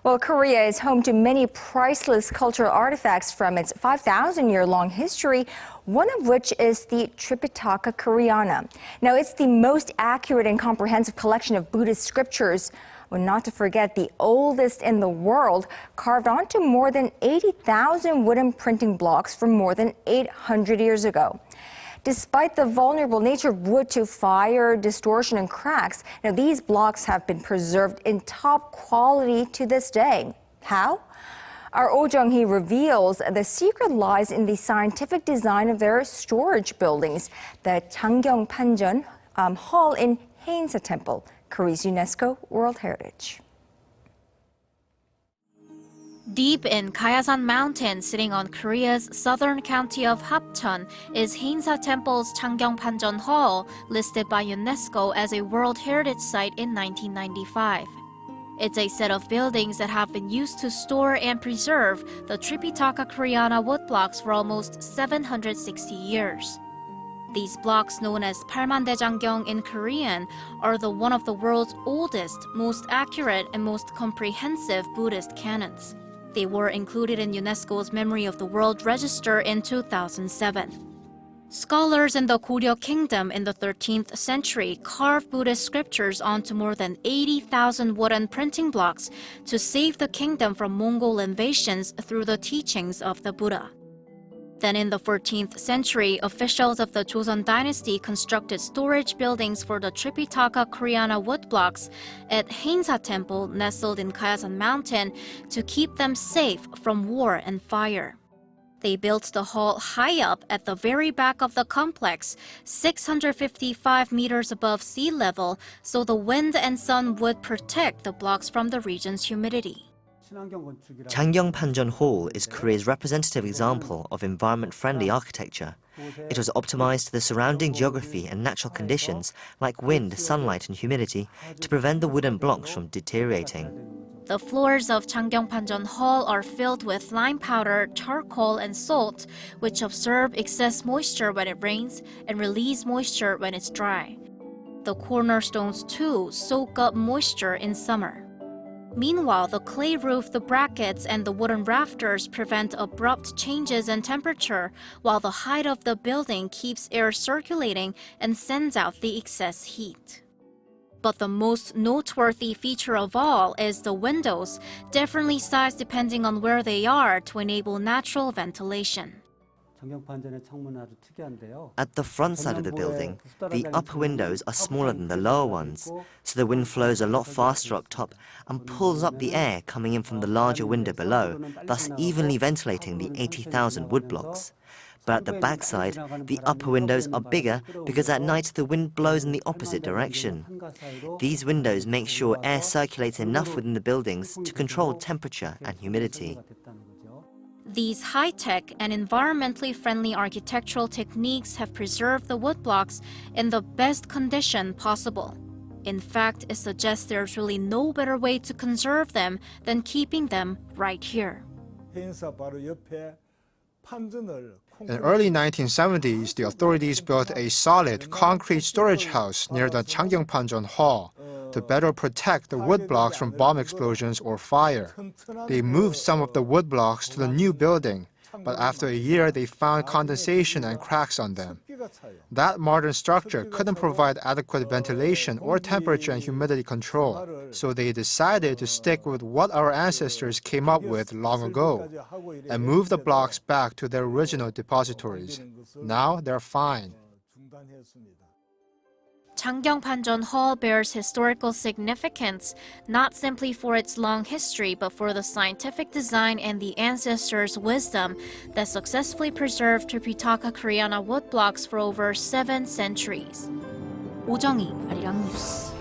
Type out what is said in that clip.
Well, Korea is home to many priceless cultural artifacts from its 5,000-year-long history, one of which is the Tripitaka Koreana. Now, it's the most accurate and comprehensive collection of Buddhist scriptures, well, not to forget the oldest in the world, carved onto more than 80,000 wooden printing blocks from more than 800 years ago. Despite the vulnerable nature of wood to fire, distortion, and cracks, now these blocks have been preserved in top quality to this day. How? Our Oh Jung-hee reveals the secret lies in the scientific design of their storage buildings, the Janggyeong Panjeon Hall in Haeinsa Temple, Korea's UNESCO World Heritage. Deep in Gayasan Mountain, sitting on Korea's southern county of Hapcheon, is Haeinsa Temple's Janggyeong Panjeon Hall, listed by UNESCO as a World Heritage Site in 1995. It's a set of buildings that have been used to store and preserve the Tripitaka Koreana woodblocks for almost 760 years. These blocks, known as 팔만대장경 in Korean, are one of the world's oldest, most accurate, and most comprehensive Buddhist canons. They were included in UNESCO's Memory of the World Register in 2007. Scholars in the Goryeo Kingdom in the 13th century carved Buddhist scriptures onto more than 80,000 wooden printing blocks to save the kingdom from Mongol invasions through the teachings of the Buddha. Then in the 14th century, officials of the Joseon dynasty constructed storage buildings for the Tripitaka Koreana woodblocks at Haeinsa Temple, nestled in Gayasan Mountain, to keep them safe from war and fire. They built the hall high up at the very back of the complex, 655 meters above sea level, so the wind and sun would protect the blocks from the region's humidity. Janggyeong Panjeon Hall is Korea's representative example of environment-friendly architecture. It was optimized to the surrounding geography and natural conditions like wind, sunlight and humidity to prevent the wooden blocks from deteriorating. The floors of Janggyeong Panjeon Hall are filled with lime powder, charcoal and salt, which absorb excess moisture when it rains and release moisture when it's dry. The cornerstones too soak up moisture in summer. Meanwhile, the clay roof, the brackets, and the wooden rafters prevent abrupt changes in temperature, while the height of the building keeps air circulating and sends out the excess heat. But the most noteworthy feature of all is the windows, differently sized depending on where they are to enable natural ventilation. At the front side of the building, the upper windows are smaller than the lower ones, so the wind flows a lot faster up top and pulls up the air coming in from the larger window below, thus evenly ventilating the 80,000 woodblocks. But at the back side, the upper windows are bigger because at night the wind blows in the opposite direction. These windows make sure air circulates enough within the buildings to control temperature and humidity. These high-tech and environmentally friendly architectural techniques have preserved the woodblocks in the best condition possible. In fact, it suggests there's really no better way to conserve them than keeping them right here. In early 1970s, the authorities built a solid concrete storage house near the Janggyeong Panjeon Hall to better protect the woodblocks from bomb explosions or fire. They moved some of the woodblocks to the new building, but after a year they found condensation and cracks on them. That modern structure couldn't provide adequate ventilation or temperature and humidity control, so they decided to stick with what our ancestors came up with long ago and move the blocks back to their original depositories. Now they're fine. Janggyeong Panjeon Hall bears historical significance, not simply for its long history, but for the scientific design and the ancestors' wisdom that successfully preserved Tripitaka Koreana woodblocks for over 7 centuries. Oh Jung-hee, Arirang News.